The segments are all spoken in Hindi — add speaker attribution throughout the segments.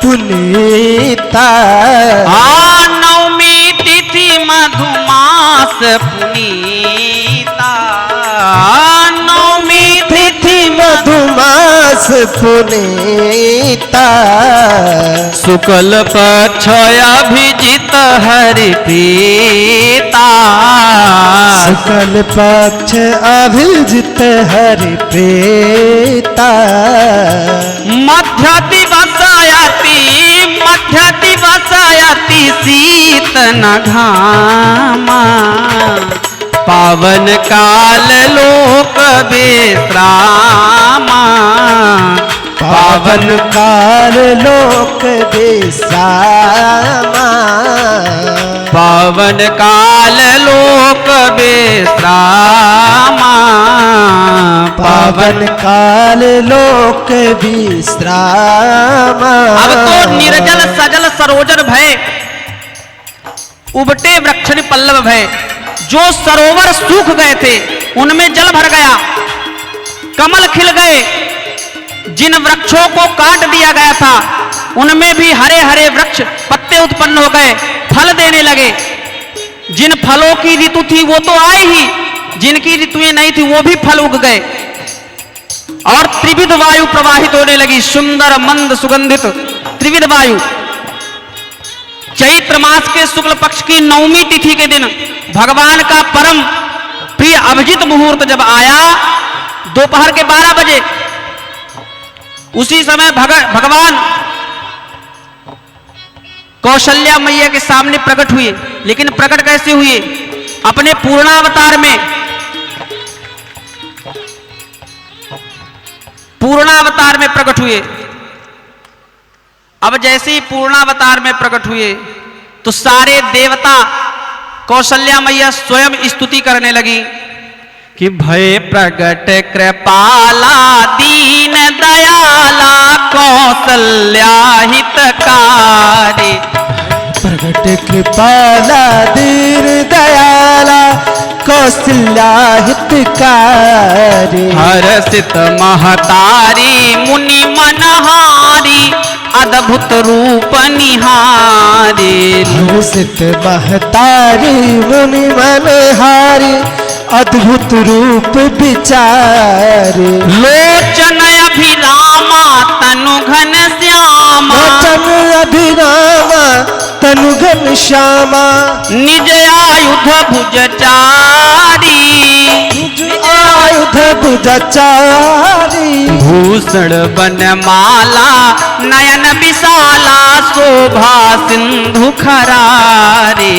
Speaker 1: पुनीता।
Speaker 2: नवमी तिथि मधुमास पुनीता। नवमी
Speaker 1: तिथि मधुमास पुनीता।
Speaker 2: शुक्ल पक्ष अभिजित हरि प्रीता।
Speaker 1: शुक्ल पक्ष अभिजित हरि प्रीता।
Speaker 2: मध्य दिवसयति शीत न घामा। पावन काल लोक विश्रामा।
Speaker 1: पावन काल लोक विश्रामा।
Speaker 2: पावन काल लोक विश्रामा।
Speaker 1: पावन काल लोक विश्रामा।
Speaker 2: अब तो निर्जल सजल सरोजन भय उबटे वृक्षण पल्लव भय। जो सरोवर सूख गए थे उनमें जल भर गया, कमल खिल गए। जिन वृक्षों को काट दिया गया था उनमें भी हरे हरे वृक्ष पत्ते उत्पन्न हो गए, फल देने लगे। जिन फलों की ऋतु थी वो तो आए ही, जिनकी ऋतुएं नहीं थी वो भी फल उग गए। और त्रिविध वायु प्रवाहित होने लगी, सुंदर मंद सुगंधित त्रिविध वायु। चैत्र मास के शुक्ल पक्ष की नवमी तिथि के दिन भगवान का परम प्रिय अभिजित मुहूर्त जब आया, दोपहर के 12 बजे, उसी समय भगवान कौशल्या मैया के सामने प्रकट हुए। लेकिन प्रकट कैसे हुए? अपने पूर्णावतार में। पूर्णावतार में प्रकट हुए। अब जैसे ही पूर्णावतार में प्रकट हुए तो सारे देवता कौशल्या मैया स्वयं स्तुति करने लगी कि भय प्रगट कृपाला दीन दयाला कौशल्या हितकारी।
Speaker 1: प्रगट कृपाला दीन दयाला कौशल्या हितकारी।
Speaker 2: हर्षित महतारी मुनि मनहारी अद्भुत रूप निहारी।
Speaker 1: हर्षित महतारी मुनि मनहारी अद्भुत रूप विचारी।
Speaker 2: लोचन अभिरामा तनु घन श्यामा।
Speaker 1: लोचन अभिरामा तनु घन श्यामा।
Speaker 2: निज आयुध भुजचारी।
Speaker 1: आयुध भुजचारी।
Speaker 2: भूषण बनमाला नयन विशाला शोभा सिंधु खरारी।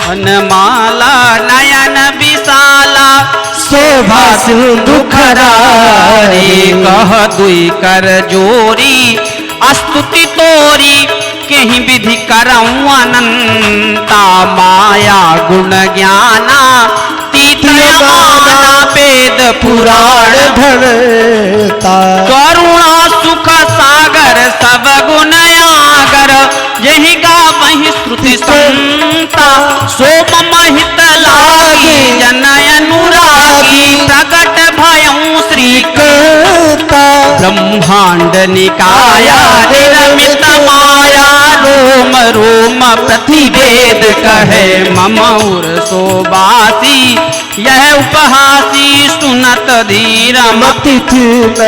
Speaker 2: वनमाला नयन विशाला शोभा सिंधु खरारी। कह दुई कर जोरी स्तुति तोरी कहीं विधि करऊं अनंता। माया गुण ज्ञाना तीर्थमाना वेद पुराण
Speaker 1: धरता।
Speaker 2: करुणा सुख सागर सब गुण आगर। यही गा वही श्रुति संता सोम महित लागी जन अनुरागी। प्रकट भयं श्रीकर्ता ब्रह्मांड निकाया निरमित माया। रोम रोम प्रतिवेद कहे मम उर सोबासी। यह उपहासी सुनत धीर
Speaker 1: मति न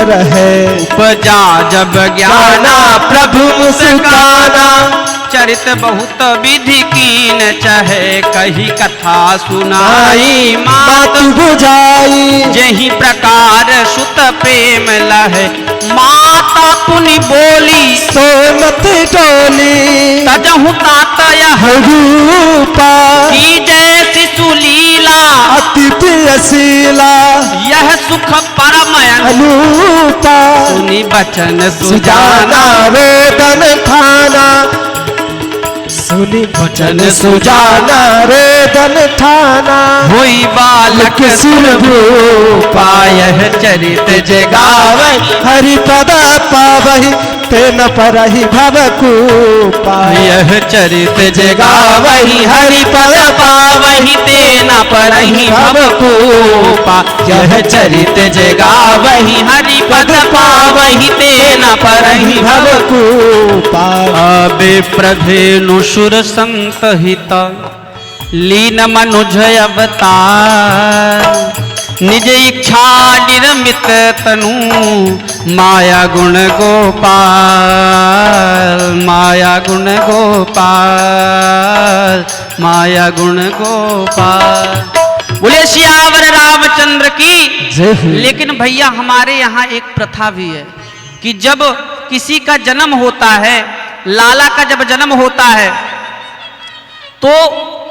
Speaker 1: रहे।
Speaker 2: उपजा जब ज्ञाना प्रभु मुस्काना। चरित बहुत विधि कीन चहे कही कथा सुनाई। मात
Speaker 1: बुझाई
Speaker 2: जही प्रकार सुत प्रेम लहे। माता पुनि बोली
Speaker 1: सो मत डोली।
Speaker 2: तजहु तात यह
Speaker 1: रूपा
Speaker 2: की जय शिशु लीला।
Speaker 1: अति प्रियशीला
Speaker 2: यह सुख परम
Speaker 1: अनूपा।
Speaker 2: सुनी बचन
Speaker 1: सुजाना
Speaker 2: सुजाना।
Speaker 1: वेदन थाना। सुनी
Speaker 2: बचन
Speaker 1: सुजाना वेदन थाना।
Speaker 2: होई बालक
Speaker 1: सुर भूपा
Speaker 2: यह चरित जगावे।
Speaker 1: हरि पद पावहि तेन परहि भव कूपा।
Speaker 2: यह चरित जगावहि हरि पद पावहि तेन परहि भव कूपा। यह चरित जगावहि हरि पद पावहि तेन परहि भव
Speaker 1: को पार।
Speaker 2: अबे प्रधेनु सुर संत हित लीन मनुज अवतार निज इच्छा निर्मित तनु माया गुण गोपाल माया गुण गोपाल माया गुण गोपाल। बोले सियावर रामचंद्र की
Speaker 1: जय हो।
Speaker 2: लेकिन भैया हमारे यहाँ एक प्रथा भी है कि जब किसी का जन्म होता है, लाला का जब जन्म होता है तो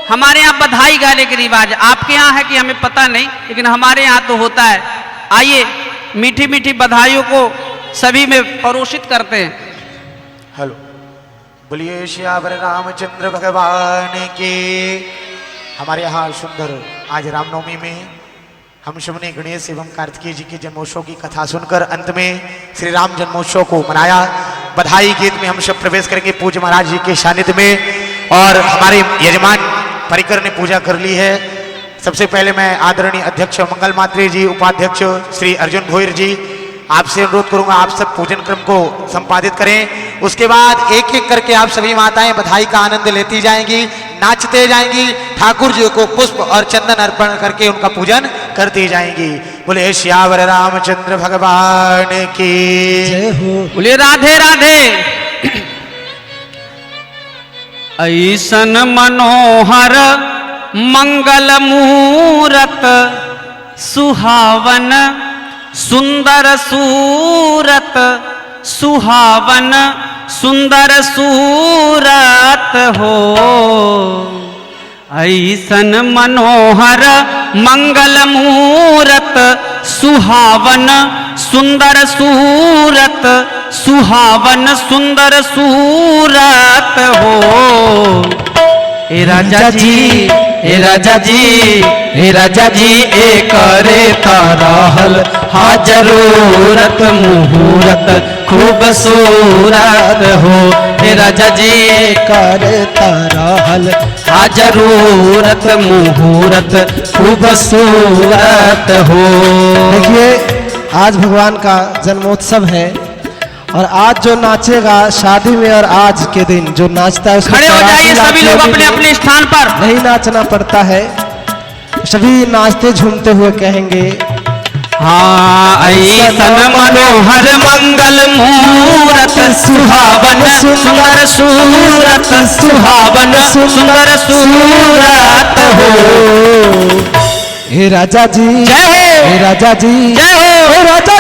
Speaker 2: हमारे यहाँ बधाई गाने के रिवाज है। आपके यहाँ है कि हमें पता नहीं, लेकिन हमारे यहाँ तो होता है। आइए मीठी मीठी बधाइयों को सभी में परोसित करते हैं।
Speaker 3: हेलो, बोलिए श्यावर रामचंद्र भगवान के। हमारे यहाँ सुंदर आज रामनवमी में हम सब ने गणेश एवं कार्तिकेय जी के जन्मोत्सव की कथा सुनकर अंत में श्री राम जन्मोत्सव को मनाया। बधाई गीत में हम सब प्रवेश करेंगे पूज्य महाराज जी के सानिध्य में, और हमारे यजमान परिकर ने पूजा कर ली है। सबसे पहले मैं आदरणीय अध्यक्ष मंगल मात्रे जी, उपाध्यक्ष श्री अर्जुन भोईर जी, आपसे अनुरोध करूंगा आप सब पूजन क्रम को संपादित करें। उसके बाद एक एक करके आप सभी माताएं बधाई का आनंद लेती जाएंगी, नाचते जाएंगी, ठाकुर जी को पुष्प और चंदन अर्पण करके उनका पूजन करती जाएंगी। बोले श्यावर रामचंद्र भगवान की
Speaker 1: जय हो।
Speaker 2: बोले राधे राधे। ऐसन मनोहर मंगल मूरत सुहावन सुंदर सूरत सुहावन सुंदर सूरत हो। ऐसन मनोहर मंगल मूरत सुहावन सुंदर सूरत सुहावन सुंदर सूरत हो। ए राजा जी ए राजा जी ए राजा जी ए करे तारहल हाजरूरत मुहूर्त खूबसूरत हो। ए राजा जी
Speaker 1: करे तारहल
Speaker 2: हाजरूरत मुहूर्त खूबसूरत हो।
Speaker 1: देखिए आज भगवान का जन्मोत्सव है, और आज जो नाचेगा शादी में और आज के दिन जो नाचता है उसको
Speaker 2: खड़े हो जाइए सभी लोग अपने अपने स्थान पर।
Speaker 1: नहीं नाचना पड़ता है, सभी नाचते झूमते हुए कहेंगे
Speaker 2: हाँ ऐसन मनोहर मंगल मूरत सुहावन सुंदर सूरत सुहावन सुंदर सूरत हो।
Speaker 1: हे राजा जी
Speaker 2: जय हो।
Speaker 1: हे राजा जी
Speaker 2: जय हो।
Speaker 1: हे राजा